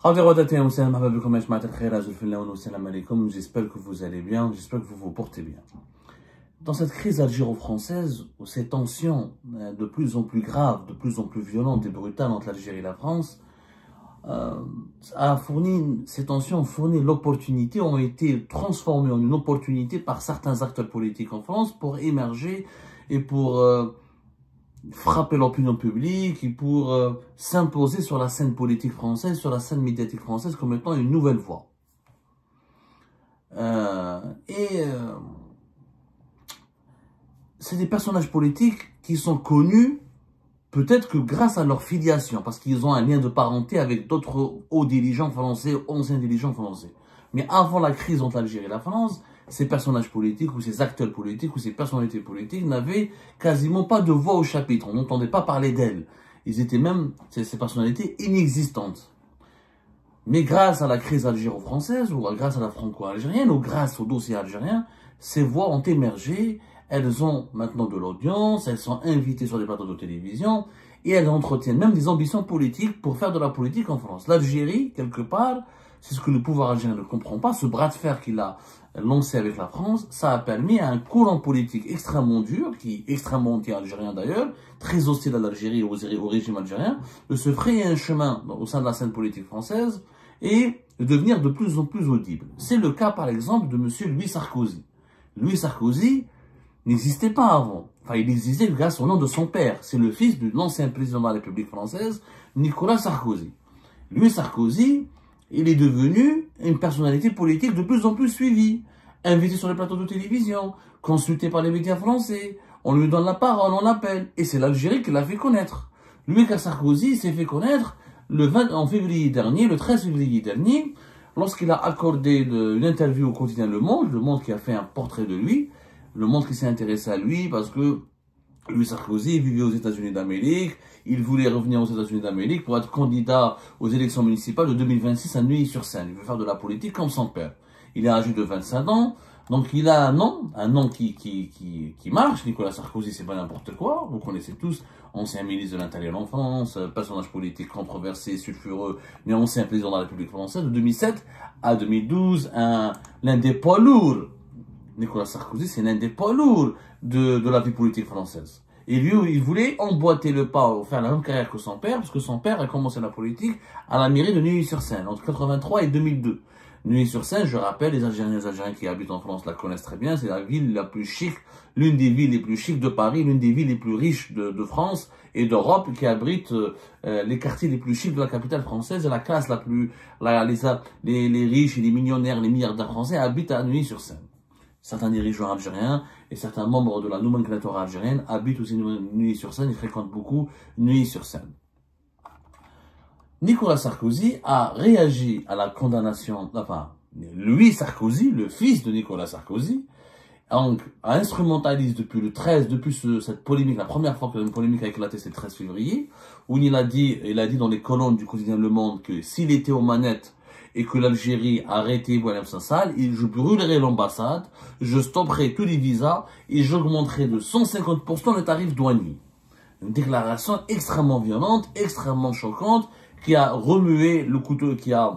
J'espère que vous allez bien, j'espère que vous vous portez bien. Dans cette crise algéro-française, où ces tensions de plus en plus graves, de plus en plus violentes et brutales entre l'Algérie et la France, ces tensions ont fourni l'opportunité, ont été transformées en une opportunité par certains acteurs politiques en France pour émerger et pour frapper l'opinion publique et pour s'imposer sur la scène politique française, sur la scène médiatique française comme étant une nouvelle voie. C'est des personnages politiques qui sont connus peut-être que grâce à leur filiation, parce qu'ils ont un lien de parenté avec d'autres hauts dirigeants français, anciens dirigeants français. Mais avant la crise entre l'Algérie et la France, ces personnages politiques ou ces acteurs politiques ou ces personnalités politiques n'avaient quasiment pas de voix au chapitre. On n'entendait pas parler d'elles. Ils étaient même, ces personnalités, inexistantes. Mais grâce à la crise algéro-française ou grâce à la franco-algérienne ou grâce au dossier algérien, ces voix ont émergé. Elles ont maintenant de l'audience, elles sont invitées sur des plateaux de télévision et elles entretiennent même des ambitions politiques pour faire de la politique en France. L'Algérie, quelque part, c'est ce que le pouvoir algérien ne comprend pas, ce bras de fer qu'il a lancé avec la France, ça a permis à un courant politique extrêmement dur, qui est extrêmement anti-algérien d'ailleurs, très hostile à l'Algérie et au régime algérien, de se frayer un chemin au sein de la scène politique française et de devenir de plus en plus audible. C'est le cas par exemple de M. Louis Sarkozy. Louis Sarkozy n'existait pas avant. Enfin, il existait grâce au nom de son père. C'est le fils de l'ancien président de la République française, Nicolas Sarkozy. Louis Sarkozy, il est devenu une personnalité politique de plus en plus suivie, invité sur les plateaux de télévision, consulté par les médias français, on lui donne la parole, on l'appelle, et c'est l'Algérie qui l'a fait connaître. Louis Sarkozy s'est fait connaître en février dernier, le 13 février dernier, lorsqu'il a accordé une interview au quotidien Le Monde qui a fait un portrait de lui, Le Monde qui s'est intéressé à lui parce que Louis Sarkozy vivait aux États-Unis d'Amérique, il voulait revenir aux États-Unis d'Amérique pour être candidat aux élections municipales de 2026 à Neuilly-sur-Seine. Il veut faire de la politique comme son père. Il est âgé de 25 ans, donc il a un nom qui marche. Nicolas Sarkozy, c'est pas n'importe quoi, vous connaissez tous, ancien ministre de l'Intérieur en France, personnage politique controversé, sulfureux, mais ancien président de la République française de 2007 à 2012, l'un des poids lourds. Nicolas Sarkozy, c'est l'un des poids lourds de la vie politique française. Et lui, il voulait emboîter le pas, faire la même carrière que son père, parce que son père a commencé la politique à la mairie de Neuilly-sur-Seine, entre 1983 et 2002. Neuilly-sur-Seine, je rappelle, les Algériens qui habitent en France la connaissent très bien, c'est la ville la plus chic, l'une des villes les plus chics de Paris, l'une des villes les plus riches de France et d'Europe, qui abrite les quartiers les plus chics de la capitale française, et la classe la plus, les riches et les millionnaires, les milliardaires français habitent à Neuilly-sur-Seine. Certains dirigeants algériens et certains membres de la nomenclature algérienne habitent aussi Neuilly-sur-Seine et fréquentent beaucoup Neuilly-sur-Seine. Nicolas Sarkozy a réagi à la condamnation, Louis Sarkozy, le fils de Nicolas Sarkozy, a instrumentalise depuis cette polémique, la première fois que une polémique a éclaté, c'est le 13 février, où il a dit dans les colonnes du quotidien Le Monde que s'il était aux manettes, et que l'Algérie arrêtait Boualem Sassal, je brûlerai l'ambassade, je stopperai tous les visas et j'augmenterai de 150% les tarifs douaniers. Une déclaration extrêmement violente, extrêmement choquante, qui a remué le couteau, qui a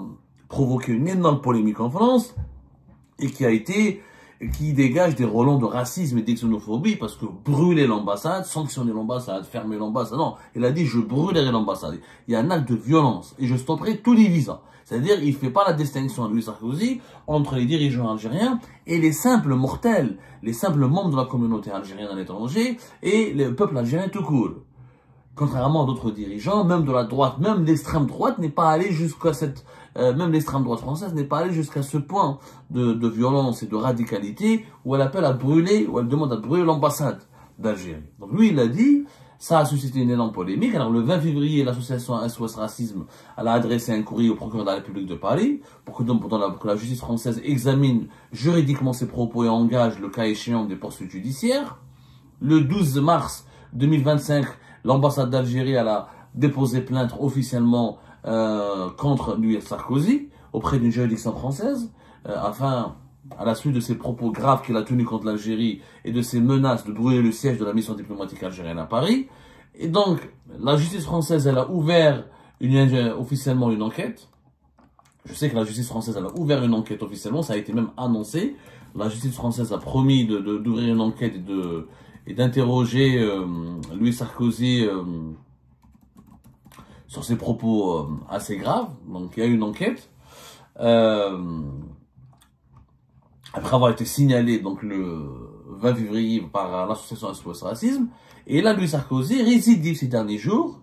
provoqué une énorme polémique en France et qui dégage des relents de racisme et d'xénophobie, parce que brûler l'ambassade, sanctionner l'ambassade, fermer l'ambassade, non, il a dit je brûlerai l'ambassade. Il y a un acte de violence et je stopperai tous les visas. C'est-à-dire, il ne fait pas la distinction, Louis Sarkozy, entre les dirigeants algériens et les simples mortels, les simples membres de la communauté algérienne à l'étranger et le peuple algérien tout court. Contrairement à d'autres dirigeants, même de la droite, même l'extrême droite n'est pas allé jusqu'à même l'extrême droite française n'est pas allée jusqu'à ce point de violence et de radicalité où elle appelle à brûler, où elle demande à brûler l'ambassade d'Algérie. Donc lui, il a dit, ça a suscité une énorme polémique. Alors le 20 février, l'association SOS Racisme, elle a adressé un courrier au procureur de la République de Paris pour que la justice française examine juridiquement ses propos et engage le cas échéant des poursuites judiciaires. Le 12 mars 2025, l'ambassade d'Algérie a déposé plainte officiellement contre Louis Sarkozy auprès d'une juridiction française, afin, à la suite de ses propos graves qu'il a tenus contre l'Algérie et de ses menaces de brûler le siège de la mission diplomatique algérienne à Paris. Et donc, la justice française, elle a ouvert officiellement une enquête Je sais que la justice française elle a ouvert une enquête officiellement, ça a été même annoncé. La justice française a promis d'ouvrir une enquête et d'interroger Louis Sarkozy sur ses propos assez graves. Donc il y a eu une enquête. Après avoir été signalé donc le 20 février par l'association SOS Racisme. Et là, Louis Sarkozy réside ces derniers jours.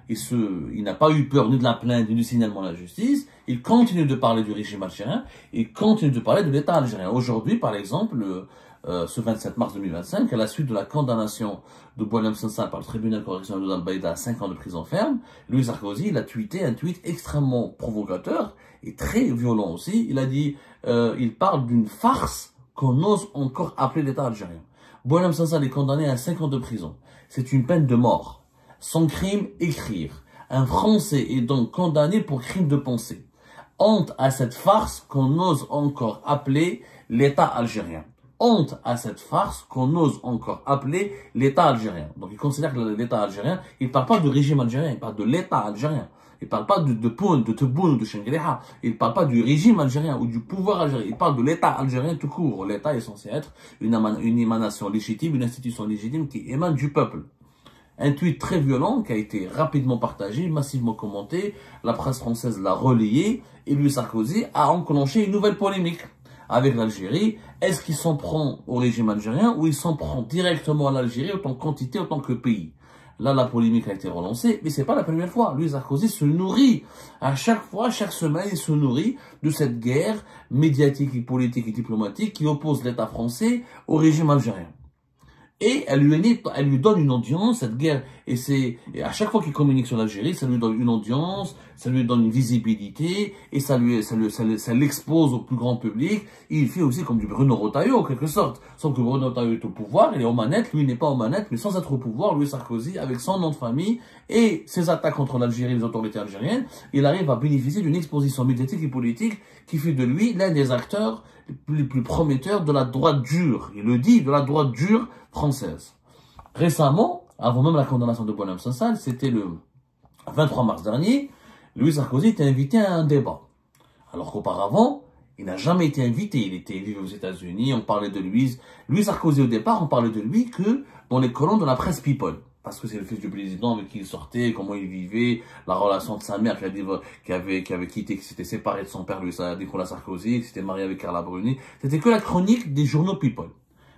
Il n'a pas eu peur ni de la plainte ni du signalement à la justice. Il continue de parler du régime algérien. Il continue de parler de l'État algérien. Aujourd'hui, par exemple, ce 27 mars 2025, à la suite de la condamnation de Boualem Sansal par le tribunal correctionnel de Al-Baïda à 5 ans de prison ferme, Louis Sarkozy il a tweeté un tweet extrêmement provocateur et très violent aussi. Il a dit, il parle d'une farce qu'on ose encore appeler l'État algérien. Boualem Sansal est condamné à 5 ans de prison. C'est une peine de mort. Son crime, écrire. Un Français est donc condamné pour crime de pensée. Honte à cette farce qu'on ose encore appeler l'État algérien. Honte à cette farce qu'on ose encore appeler l'État algérien. Donc il considère que l'État algérien, il ne parle pas du régime algérien, il parle de l'État algérien. Il ne parle pas de Poun, de Tebboune ou de Chengueleha. Il ne parle pas du régime algérien ou du pouvoir algérien. Il parle de l'État algérien tout court. L'État est censé être une émanation légitime, une institution légitime qui émane du peuple. Un tweet très violent qui a été rapidement partagé, massivement commenté. La presse française l'a relayé et Louis Sarkozy a enclenché une nouvelle polémique avec l'Algérie. Est-ce qu'il s'en prend au régime algérien ou il s'en prend directement à l'Algérie autant qu'entité, autant que pays? Là, la polémique a été relancée, mais c'est pas la première fois. Louis Sarkozy se nourrit à chaque fois, chaque semaine, il se nourrit de cette guerre médiatique et politique et diplomatique qui oppose l'État français au régime algérien. Et elle lui donne une audience, cette guerre, et à chaque fois qu'il communique sur l'Algérie, ça lui donne une audience, ça lui donne une visibilité, et ça l'expose au plus grand public. Et il fait aussi comme du Bruno Retailleau, en quelque sorte. Sauf que Bruno Retailleau est au pouvoir, il est aux manettes, lui n'est pas aux manettes, mais sans être au pouvoir, Louis Sarkozy, avec son nom de famille, et ses attaques contre l'Algérie et les autorités algériennes, il arrive à bénéficier d'une exposition médiatique et politique qui fait de lui l'un des acteurs les plus prometteurs de la droite dure. Il le dit, de la droite dure française. Récemment, avant même la condamnation de Boualem Sansal, c'était le 23 mars dernier, Louis Sarkozy était invité à un débat. Alors qu'auparavant, il n'a jamais été invité. Il était élu aux États-Unis, on parlait de Louis Sarkozy au départ, on parlait de lui que dans les colonnes de la presse People. Parce que c'est le fils du président avec qui il sortait, comment il vivait, la relation de sa mère qui avait quitté, qui s'était séparé de son père, Nicolas Sarkozy, qui s'était marié avec Carla Bruni. C'était que la chronique des journaux People.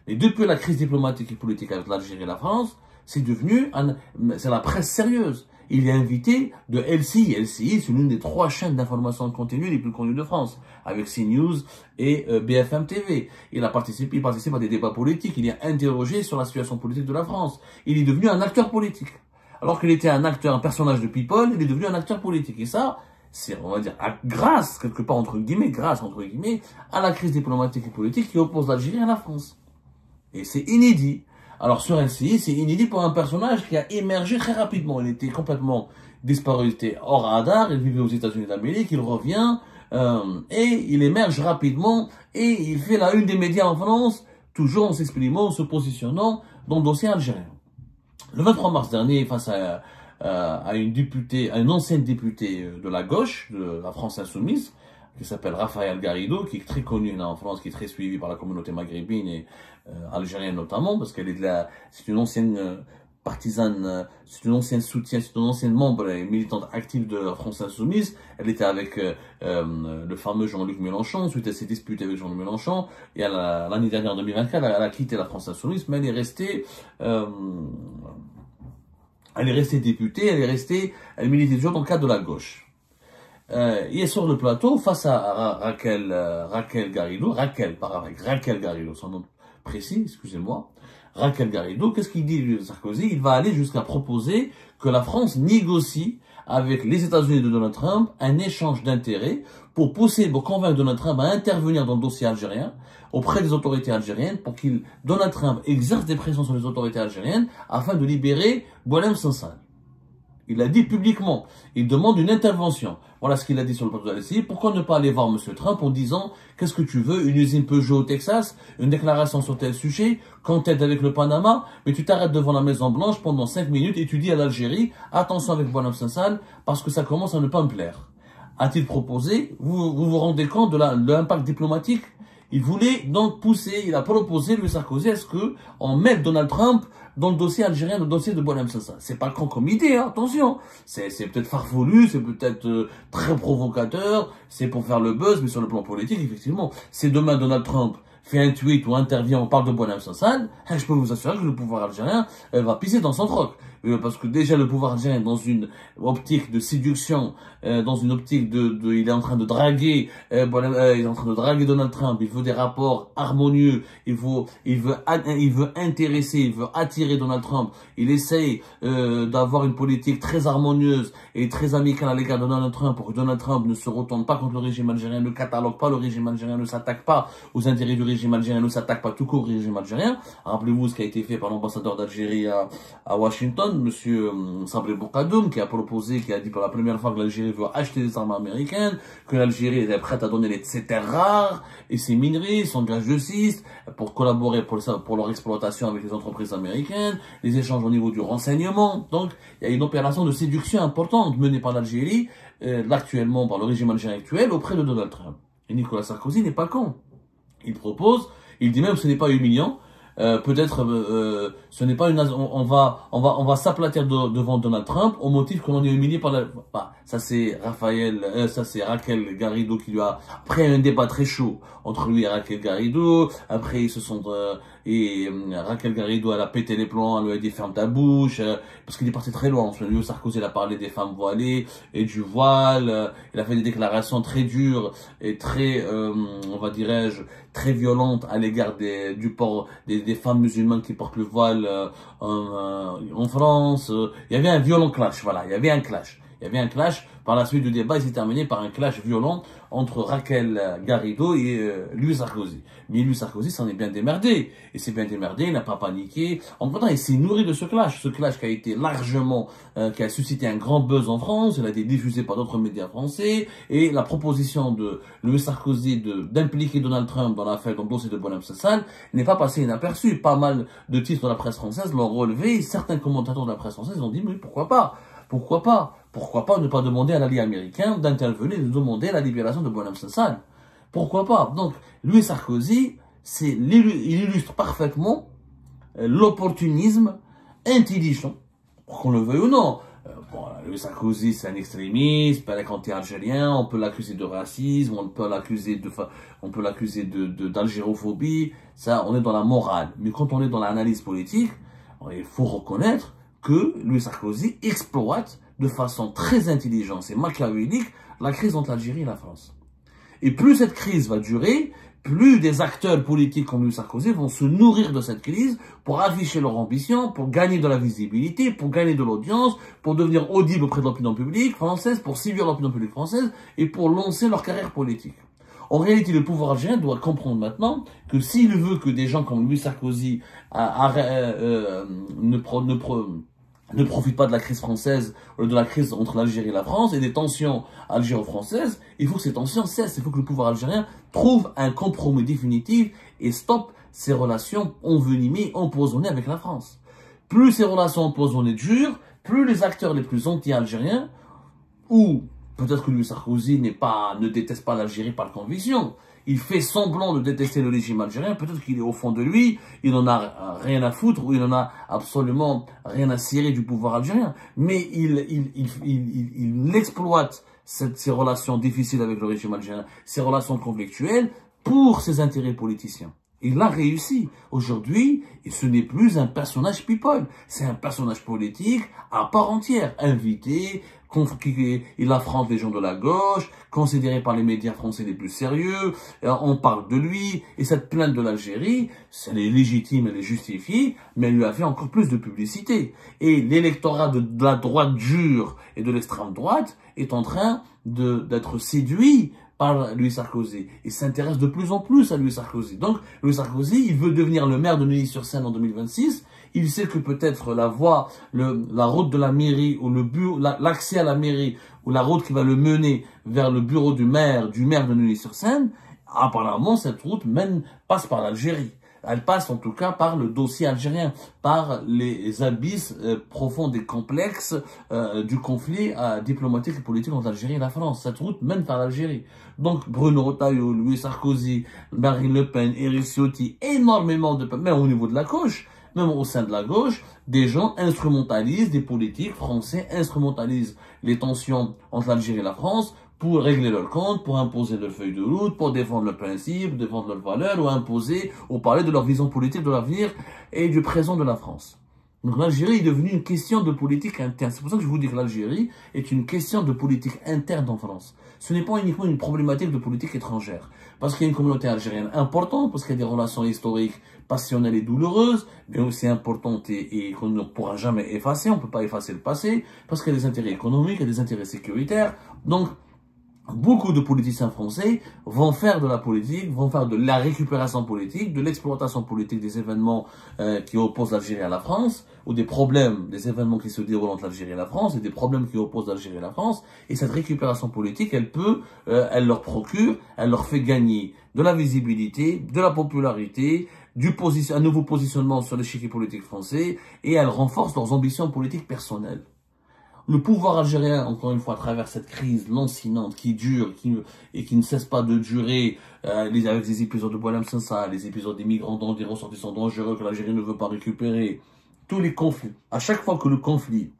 Et depuis la crise diplomatique et politique avec l'Algérie et la France, c'est la presse sérieuse. Il est invité de LCI. LCI, c'est l'une des 3 chaînes d'information continue les plus connues de France, avec CNews et BFM TV. Il participe à des débats politiques, il est interrogé sur la situation politique de la France. Il est devenu un acteur politique. Alors qu'il était un personnage de People, il est devenu un acteur politique. Et ça, c'est, on va dire, grâce, quelque part entre guillemets, à la crise diplomatique et politique qui oppose l'Algérie à la France. Et c'est inédit. Alors sur LCI, c'est inédit pour un personnage qui a émergé très rapidement. Il était complètement disparu, il était hors radar, il vivait aux États-Unis d'Amérique, il revient et il émerge rapidement et il fait la une des médias en France, toujours en s'exprimant, en se positionnant dans le dossier algérien. Le 23 mars dernier, face à une ancienne députée de la gauche, de la France Insoumise, qui s'appelle Raphaël Garrido, qui est très connue en France, qui est très suivie par la communauté maghrébine et algérienne notamment, parce qu'elle c'est une ancienne partisane, c'est une ancienne soutien, c'est une ancienne membre et militante active de la France Insoumise. Elle était avec le fameux Jean-Luc Mélenchon, suite à ses disputes avec Jean-Luc Mélenchon, et l'année dernière, en 2024, elle a quitté la France Insoumise, mais elle est restée députée, elle militait toujours dans le cadre de la gauche. Il est sur le plateau face à Raquel Garrido, son nom précis, excusez-moi. Raquel Garrido, qu'est-ce qu'il dit, Sarkozy? Il va aller jusqu'à proposer que la France négocie avec les États-Unis de Donald Trump un échange d'intérêts pour convaincre Donald Trump à intervenir dans le dossier algérien auprès des autorités algériennes pour Donald Trump exerce des pressions sur les autorités algériennes afin de libérer Boualem Sansal. Il l'a dit publiquement. Il demande une intervention. Voilà ce qu'il a dit sur le plateau de LCI. Pourquoi ne pas aller voir M. Trump en disant « Qu'est-ce que tu veux? Une usine Peugeot au Texas? Une déclaration sur tel sujet? Quand t'aides avec le Panama? Mais tu t'arrêtes devant la Maison Blanche pendant 5 minutes et tu dis à l'Algérie « Attention avec Boualem Sansal parce que ça commence à ne pas me plaire. » a-t-il proposé? Vous rendez compte de l'impact diplomatique? Il voulait donc pousser, il a proposé, Louis Sarkozy, est-ce que on mette Donald Trump dans le dossier algérien, le dossier de Boualem-Sansal? C'est pas con comme idée, hein, attention. C'est peut-être farfelu, c'est peut-être très provocateur, c'est pour faire le buzz, mais sur le plan politique, effectivement, si demain Donald Trump fait un tweet ou intervient, on parle de Boualem-Sansal, je peux vous assurer que le pouvoir algérien va pisser dans son troc. Parce que déjà le pouvoir algérien dans une optique de séduction, dans une optique il est en train de draguer, il est en train de draguer Donald Trump, il veut des rapports harmonieux, il veut intéresser, il veut attirer Donald Trump, il essaye d'avoir une politique très harmonieuse et très amicale à l'égard de Donald Trump pour que Donald Trump ne se retourne pas contre le régime algérien, ne catalogue pas le régime algérien, ne s'attaque pas aux intérêts du régime algérien, ne s'attaque pas tout court au régime algérien. Rappelez-vous ce qui a été fait par l'ambassadeur d'Algérie à Washington, monsieur Sabri Bourkadoum, qui a proposé, qui a dit pour la première fois que l'Algérie veut acheter des armes américaines, que l'Algérie était prête à donner ses terres rares et ses minerais, son gaz de schiste, pour collaborer pour leur exploitation avec les entreprises américaines, les échanges au niveau du renseignement. Donc, il y a une opération de séduction importante menée par l'Algérie, actuellement par le régime algérien actuel, auprès de Donald Trump. Et Nicolas Sarkozy n'est pas con. Il propose, il dit même que ce n'est pas humiliant. Peut-être ce n'est pas une on va s'aplatir devant Donald Trump au motif que l'on est humilié par la ça c'est Raquel Garrido qui lui a après un débat très chaud entre lui et Raquel Garrido. Après ils se sont Raquel Garrido elle a pété les plombs, elle lui a dit ferme ta bouche parce qu'il est parti très loin. Lui Sarkozy il a parlé des femmes voilées et du voile, il a fait des déclarations très dures et très on va dirais-je très violentes à l'égard du port des femmes musulmanes qui portent le voile en France. Il y avait un violent clash, voilà, il y avait un clash. Il y avait un clash. Par la suite du débat, il s'est terminé par un clash violent entre Raquel Garrido et Louis Sarkozy. Mais Louis Sarkozy s'en est bien démerdé. Il s'est bien démerdé, il n'a pas paniqué. En même temps, il s'est nourri de ce clash. Ce clash qui a été largement, qui a suscité un grand buzz en France. Il a été diffusé par d'autres médias français. Et la proposition de Louis Sarkozy d'impliquer Donald Trump dans l'affaire, dans le dossier de Boualem-Sansal, n'est pas passé inaperçu. Pas mal de titres de la presse française l'ont relevé. Certains commentateurs de la presse française ont dit, mais pourquoi pas? Pourquoi pas? Pourquoi pas ne pas demander à l'allié américain d'intervenir et de demander la libération de Boualem-Sansal? Pourquoi pas? Donc, Louis Sarkozy, il illustre parfaitement l'opportunisme intelligent, qu'on le veuille ou non. Louis Sarkozy, c'est un extrémiste, pas anti-algérien, on peut l'accuser de racisme, on peut l'accuser d'algérophobie, ça, on est dans la morale. Mais quand on est dans l'analyse politique, il faut reconnaître que Louis Sarkozy exploite de façon très intelligente et machiavélique la crise entre l'Algérie et la France. Et plus cette crise va durer, plus des acteurs politiques comme Louis Sarkozy vont se nourrir de cette crise pour afficher leur ambition, pour gagner de la visibilité, pour gagner de l'audience, pour devenir audibles auprès de l'opinion publique française, pour séduire l'opinion publique française et pour lancer leur carrière politique. En réalité, le pouvoir algérien doit comprendre maintenant que s'il veut que des gens comme Louis Sarkozy ne profitent pas de la crise française, ou de la crise entre l'Algérie et la France, et des tensions algéro-françaises, il faut que ces tensions cessent. Il faut que le pouvoir algérien trouve un compromis définitif et stoppe ces relations envenimées, empoisonnées avec la France. Plus ces relations empoisonnées durent, plus les acteurs les plus anti-algériens, ou peut-être que Louis Sarkozy ne déteste pas l'Algérie par conviction, il fait semblant de détester le régime algérien, peut-être qu'il est au fond de lui, il n'en a rien à foutre, ou il n'en a absolument rien à cirer du pouvoir algérien. Mais il exploite ces relations difficiles avec le régime algérien, ces relations conflictuelles, pour ses intérêts politiciens. Il a réussi. Aujourd'hui, ce n'est plus un personnage people, c'est un personnage politique à part entière, invité, il affronte les gens de la gauche, considéré par les médias français les plus sérieux, on parle de lui, et cette plainte de l'Algérie, elle est légitime, elle est justifiée, mais elle lui a fait encore plus de publicité. Et l'électorat de la droite dure et de l'extrême droite est en train d'être séduit par Louis Sarkozy. Il s'intéresse de plus en plus à Louis Sarkozy. Donc, Louis Sarkozy, il veut devenir le maire de Neuilly-sur-Seine en 2026. Il sait que peut-être la route de la mairie, ou l'accès à la mairie, ou la route qui va le mener vers le bureau du maire de Neuilly-sur-Seine, apparemment, cette route passe par l'Algérie. Elle passe en tout cas par le dossier algérien, par les abysses profonds et complexes du conflit diplomatique et politique entre l'Algérie et la France. Cette route mène par l'Algérie. Donc Bruno Retailleau, Louis Sarkozy, Marine Le Pen, Éric Ciotti, énormément de... même au niveau de la gauche, même au sein de la gauche, des gens instrumentalisent, des politiques français instrumentalisent les tensions entre l'Algérie et la France pour régler leur compte, pour imposer leur feuille de route, pour défendre leurs principes, défendre leurs valeurs, ou imposer, ou parler de leur vision politique de l'avenir et du présent de la France. Donc l'Algérie est devenue une question de politique interne. C'est pour ça que je vous dis que l'Algérie est une question de politique interne en France. Ce n'est pas uniquement une problématique de politique étrangère. Parce qu'il y a une communauté algérienne importante, parce qu'il y a des relations historiques passionnelles et douloureuses, mais aussi importantes et qu'on ne pourra jamais effacer. On ne peut pas effacer le passé, parce qu'il y a des intérêts économiques, il y a des intérêts sécuritaires. Donc, beaucoup de politiciens français vont faire de la politique, vont faire de la récupération politique, de l'exploitation politique des événements qui opposent l'Algérie à la France, ou des problèmes, des événements qui se déroulent entre l'Algérie et la France, et des problèmes qui opposent l'Algérie et la France. Et cette récupération politique, elle leur procure, elle leur fait gagner de la visibilité, de la popularité, un nouveau positionnement sur l'échiquier politique français, et elle renforce leurs ambitions politiques personnelles. Le pouvoir algérien, encore une fois, à travers cette crise lancinante qui dure et qui ne cesse pas de durer, avec les épisodes de Boualem Sansal, les épisodes des migrants, des ressortissants dangereux que l'Algérie ne veut pas récupérer, tous les conflits. À chaque fois que le conflit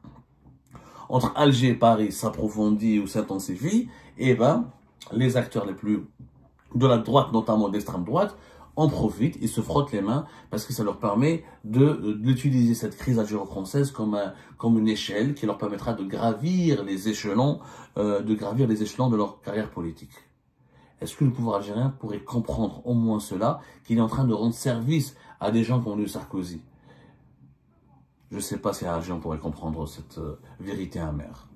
entre Alger et Paris s'approfondit ou s'intensifie, eh ben, les acteurs les plus de la droite, notamment d'extrême droite, en profitent et se frottent les mains parce que ça leur permet d'utiliser cette crise algéro-française comme une échelle qui leur permettra de gravir les échelons de leur carrière politique. Est-ce que le pouvoir algérien pourrait comprendre au moins cela, qu'il est en train de rendre service à des gens comme Sarkozy? Je ne sais pas si à Alger on pourrait comprendre cette vérité amère.